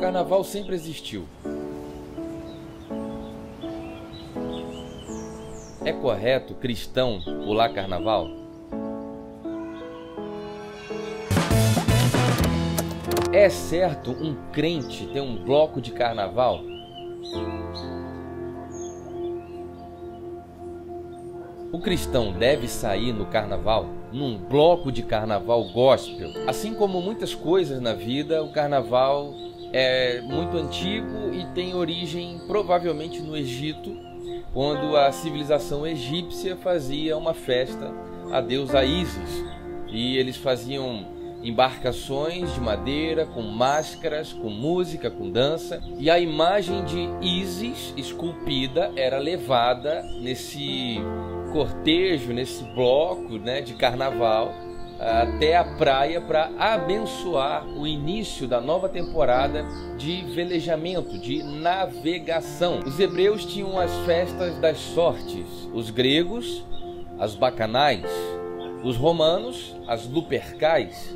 carnaval sempre existiu. É correto cristão pular carnaval? É certo um crente ter um bloco de carnaval? O cristão deve sair no carnaval, num bloco de carnaval gospel? Assim como muitas coisas na vida, o carnaval é muito antigo e tem origem provavelmente no Egito, quando a civilização egípcia fazia uma festa à deusa Ísis. E eles faziam embarcações de madeira, com máscaras, com música, com dança. E a imagem de Ísis esculpida era levada nesse cortejo, nesse bloco, de carnaval, até a praia para abençoar o início da nova temporada de velejamento, de navegação. Os hebreus tinham as festas das sortes, os gregos, as bacanais, os romanos, as lupercais.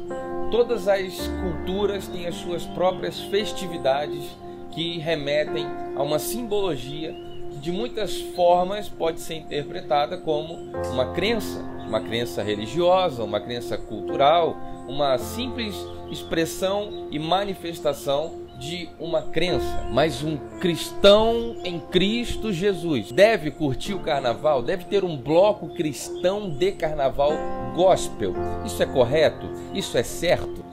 Todas as culturas têm as suas próprias festividades que remetem a uma simbologia que de muitas formas pode ser interpretada como uma crença religiosa, uma crença cultural, uma simples expressão e manifestação de uma crença. Mas um cristão em Cristo Jesus deve curtir o carnaval, deve ter um bloco cristão de carnaval gospel. Isso é correto? Isso é certo?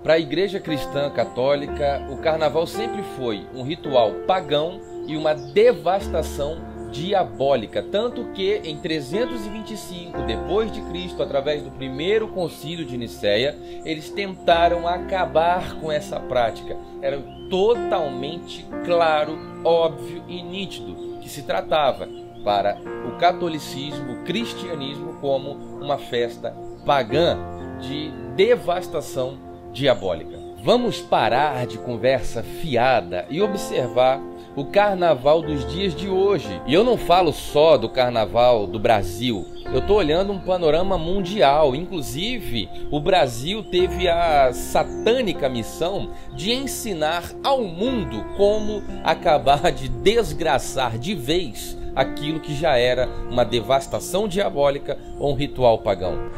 Para a Igreja Cristã Católica, o carnaval sempre foi um ritual pagão e uma devastação diabólica, tanto que em 325 depois de Cristo, através do primeiro concílio de Nicéia, eles tentaram acabar com essa prática. Era totalmente claro, óbvio e nítido que se tratava para o catolicismo, o cristianismo, como uma festa pagã de devastação diabólica. Vamos parar de conversa fiada e observar o carnaval dos dias de hoje. E eu não falo só do carnaval do Brasil, eu estou olhando um panorama mundial. Inclusive, o Brasil teve a satânica missão de ensinar ao mundo como acabar de desgraçar de vez aquilo que já era uma devastação diabólica ou um ritual pagão.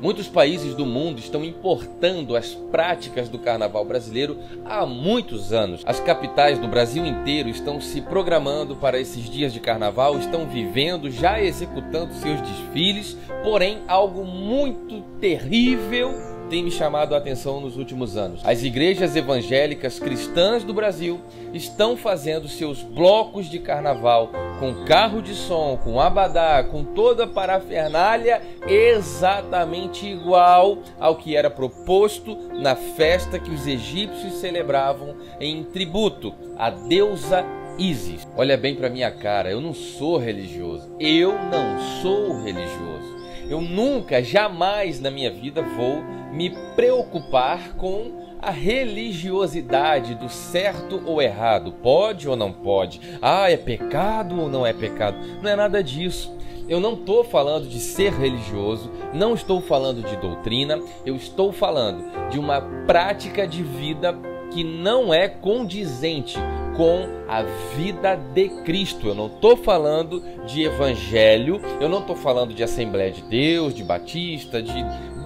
Muitos países do mundo estão importando as práticas do carnaval brasileiro há muitos anos. As capitais do Brasil inteiro estão se programando para esses dias de carnaval, estão vivendo, já executando seus desfiles, porém algo muito terrível tem me chamado a atenção nos últimos anos. As igrejas evangélicas cristãs do Brasil estão fazendo seus blocos de carnaval com carro de som, com abadá, com toda a parafernália exatamente igual ao que era proposto na festa que os egípcios celebravam em tributo à deusa Ísis. Olha bem para minha cara, eu não sou religioso. Eu não sou religioso. Eu nunca, jamais na minha vida vou me preocupar com a religiosidade do certo ou errado. Pode ou não pode? É pecado ou não é pecado? Não é nada disso. Eu não estou falando de ser religioso, não estou falando de doutrina, eu estou falando de uma prática de vida que não é condizente com a vida de Cristo. Eu não estou falando de evangelho, eu não estou falando de Assembleia de Deus, de Batista,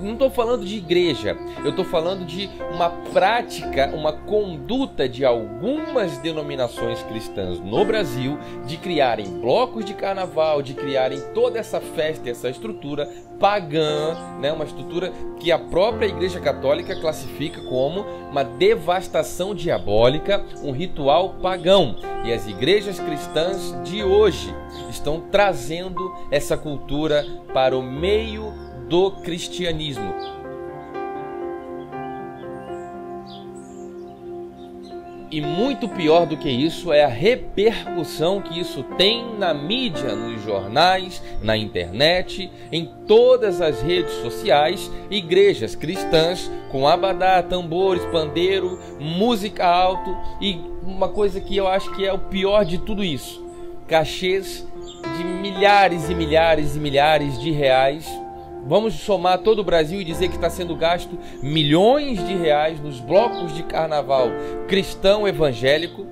não estou falando de igreja, eu estou falando de uma prática, uma conduta de algumas denominações cristãs no Brasil de criarem blocos de carnaval, de criarem toda essa festa, essa estrutura pagã, uma estrutura que a própria Igreja Católica classifica como uma devastação diabólica, um ritual pagão. E as igrejas cristãs de hoje estão trazendo essa cultura para o meio do cristianismo. E muito pior do que isso é a repercussão que isso tem na mídia, nos jornais, na internet, em todas as redes sociais. Igrejas cristãs com abadá, tambores, pandeiro, música alto e uma coisa que eu acho que é o pior de tudo isso: cachês de milhares e milhares e milhares de reais. Vamos somar todo o Brasil e dizer que está sendo gasto milhões de reais nos blocos de carnaval cristão evangélico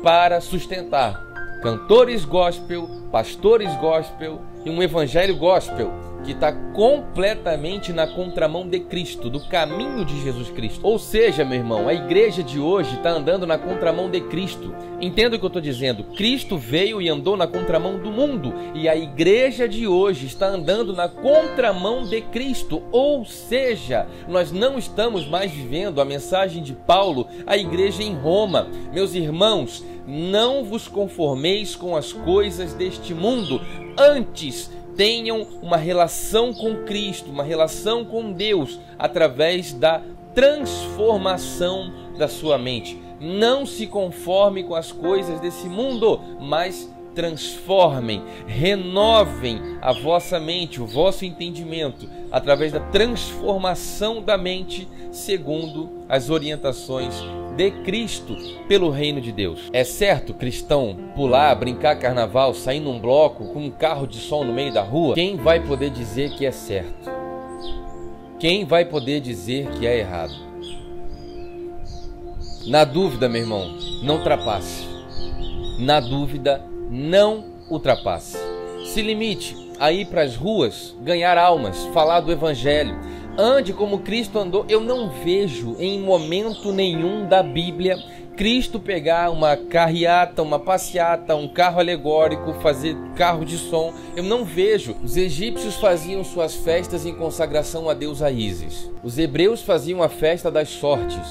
para sustentar cantores gospel, pastores gospel e um evangelho gospel que está completamente na contramão de Cristo, do caminho de Jesus Cristo. Ou seja, meu irmão, a igreja de hoje está andando na contramão de Cristo. Entenda o que eu estou dizendo. Cristo veio e andou na contramão do mundo, e a igreja de hoje está andando na contramão de Cristo. Ou seja, nós não estamos mais vivendo a mensagem de Paulo à igreja em Roma. Meus irmãos, não vos conformeis com as coisas deste mundo, antes tenham uma relação com Cristo, uma relação com Deus, através da transformação da sua mente. Não se conforme com as coisas desse mundo, mas transformem, renovem a vossa mente, o vosso entendimento, através da transformação da mente, segundo as orientações de Cristo pelo reino de Deus. É certo, cristão, pular, brincar carnaval, sair num bloco com um carro de som no meio da rua? Quem vai poder dizer que é certo? Quem vai poder dizer que é errado? Na dúvida, meu irmão, não ultrapasse. Na dúvida, não ultrapasse. Se limite a ir para as ruas, ganhar almas, falar do evangelho. Ande como Cristo andou. Eu não vejo em momento nenhum da Bíblia Cristo pegar uma carreata, uma passeata, um carro alegórico, fazer carro de som. Eu não vejo. Os egípcios faziam suas festas em consagração a deusa Ísis. Os hebreus faziam a festa das sortes.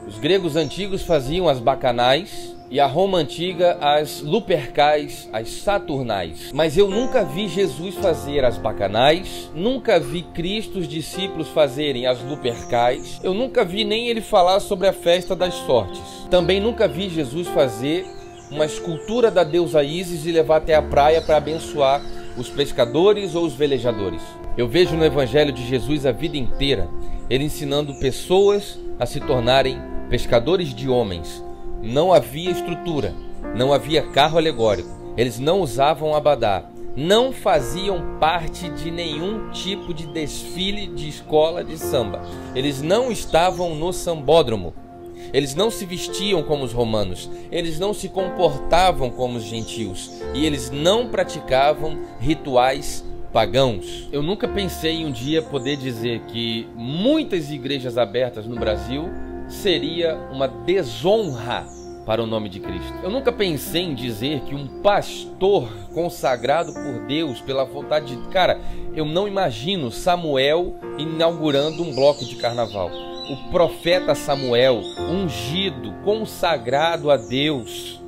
Os gregos antigos faziam as bacanais. E a Roma antiga, as lupercais, as saturnais. Mas eu nunca vi Jesus fazer as bacanais, nunca vi Cristo, os discípulos fazerem as lupercais, eu nunca vi nem ele falar sobre a festa das sortes. Também nunca vi Jesus fazer uma escultura da deusa Ísis e levar até a praia para abençoar os pescadores ou os velejadores. Eu vejo no Evangelho de Jesus a vida inteira ele ensinando pessoas a se tornarem pescadores de homens. Não havia estrutura, não havia carro alegórico, eles não usavam abadá, não faziam parte de nenhum tipo de desfile de escola de samba, eles não estavam no sambódromo, eles não se vestiam como os romanos, eles não se comportavam como os gentios e eles não praticavam rituais pagãos. Eu nunca pensei em um dia poder dizer que muitas igrejas abertas no Brasil seria uma desonra para o nome de Cristo. Eu nunca pensei em dizer que um pastor consagrado por Deus, pela vontade de... Cara, eu não imagino Samuel inaugurando um bloco de carnaval. O profeta Samuel, ungido, consagrado a Deus,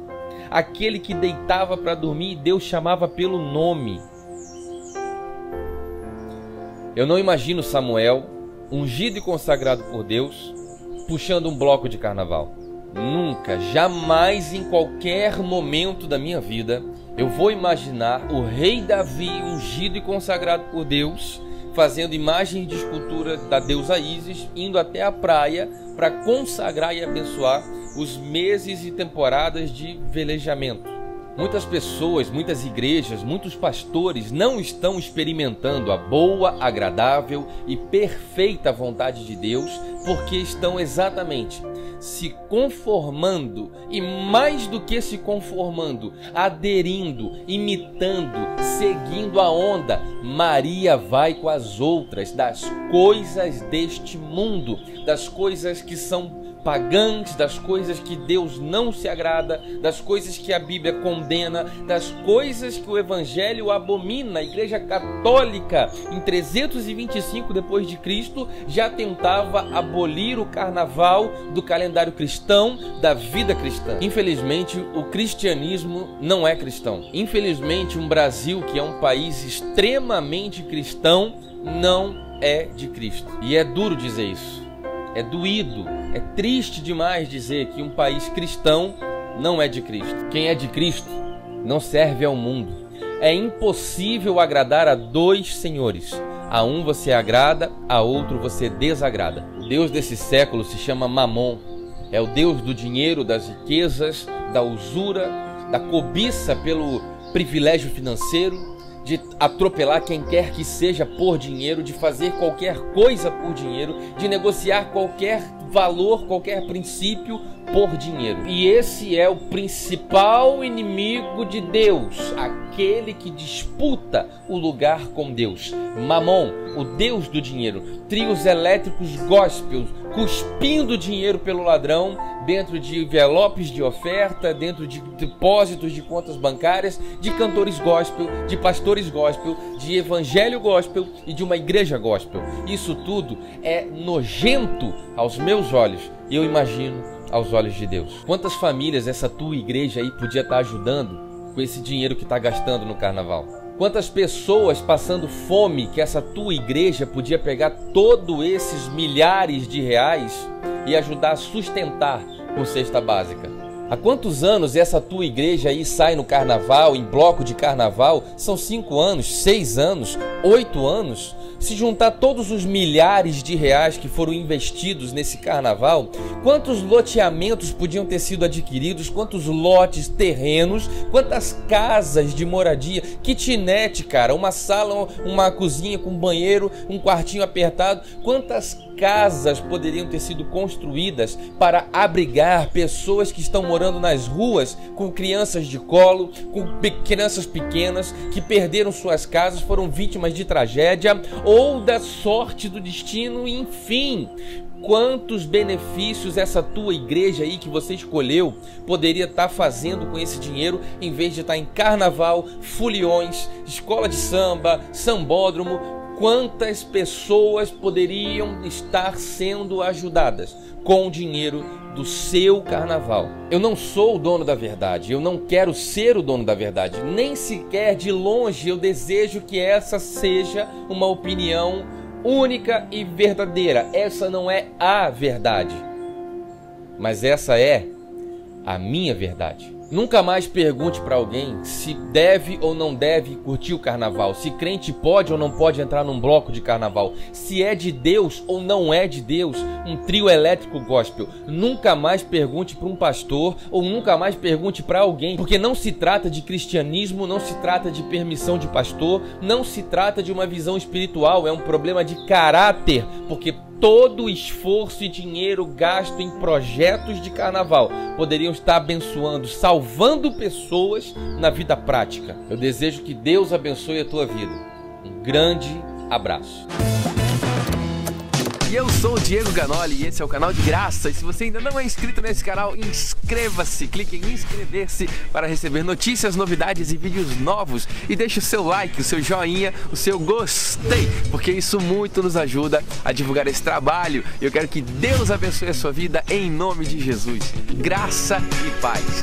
aquele que deitava para dormir e Deus chamava pelo nome. Eu não imagino Samuel, ungido e consagrado por Deus, puxando um bloco de carnaval. Nunca, jamais, em qualquer momento da minha vida, eu vou imaginar o rei Davi, ungido e consagrado por Deus, fazendo imagens de escultura da deusa Ísis, indo até a praia para consagrar e abençoar os meses e temporadas de velejamento. Muitas pessoas, muitas igrejas, muitos pastores não estão experimentando a boa, agradável e perfeita vontade de Deus, porque estão exatamente se conformando e, mais do que se conformando, aderindo, imitando, seguindo a onda. Maria vai com as outras das coisas deste mundo, das coisas que são pagãs, das coisas que Deus não se agrada, das coisas que a Bíblia condena, das coisas que o Evangelho abomina. A Igreja Católica, em 325 depois de Cristo, já tentava abolir o carnaval do calendário cristão, da vida cristã. Infelizmente, o cristianismo não é cristão. Infelizmente, um Brasil que é um país extremamente cristão não é de Cristo. E é duro dizer isso. É doído É triste demais dizer que um país cristão não é de Cristo. Quem é de Cristo não serve ao mundo. É impossível agradar a dois senhores. A um você agrada, a outro você desagrada. O Deus desse século se chama Mamon. É o Deus do dinheiro, das riquezas, da usura, da cobiça pelo privilégio financeiro, de atropelar quem quer que seja por dinheiro, de fazer qualquer coisa por dinheiro, de negociar qualquer valor, qualquer princípio por dinheiro. E esse é o principal inimigo de Deus, aquele que disputa o lugar com Deus. Mamon, o Deus do dinheiro. Trios elétricos gospel, cuspindo dinheiro pelo ladrão, dentro de envelopes de oferta, dentro de depósitos de contas bancárias, de cantores gospel, de pastores gospel, de evangelho gospel e de uma igreja gospel. Isso tudo é nojento aos meus olhos e eu imagino aos olhos de Deus. Quantas famílias essa tua igreja aí podia estar ajudando com esse dinheiro que está gastando no carnaval? Quantas pessoas passando fome que essa tua igreja podia pegar todos esses milhares de reais e ajudar a sustentar com cesta básica? Há quantos anos essa tua igreja aí sai no carnaval, em bloco de carnaval? São 5 anos, 6 anos, 8 anos? Se juntar todos os milhares de reais que foram investidos nesse carnaval, quantos loteamentos podiam ter sido adquiridos, quantos lotes, terrenos, quantas casas de moradia, kitnet, cara, uma sala, uma cozinha com banheiro, um quartinho apertado, quantas casas poderiam ter sido construídas para abrigar pessoas que estão morando nas ruas com crianças de colo, com crianças pequenas que perderam suas casas, foram vítimas de tragédia ou da sorte do destino, enfim. Quantos benefícios essa tua igreja aí que você escolheu poderia estar fazendo com esse dinheiro, em vez de estar em carnaval, foliões, escola de samba, sambódromo? Quantas pessoas poderiam estar sendo ajudadas com o dinheiro do seu carnaval? Eu não sou o dono da verdade, eu não quero ser o dono da verdade, nem sequer de longe eu desejo que essa seja uma opinião única e verdadeira. Essa não é a verdade, mas essa é a minha verdade. Nunca mais pergunte para alguém se deve ou não deve curtir o carnaval, se crente pode ou não pode entrar num bloco de carnaval, se é de Deus ou não é de Deus um trio elétrico gospel. Nunca mais pergunte para um pastor ou nunca mais pergunte para alguém, porque não se trata de cristianismo, não se trata de permissão de pastor, não se trata de uma visão espiritual, é um problema de caráter, porque todo o esforço e dinheiro gasto em projetos de carnaval poderiam estar abençoando, salvando pessoas na vida prática. Eu desejo que Deus abençoe a tua vida. Um grande abraço. E eu sou o Diego Ganoli e esse é o canal de graça. E se você ainda não é inscrito nesse canal, inscreva-se, clique em inscrever-se para receber notícias, novidades e vídeos novos. E deixe o seu like, o seu joinha, o seu gostei, porque isso muito nos ajuda a divulgar esse trabalho. E eu quero que Deus abençoe a sua vida em nome de Jesus. Graça e paz.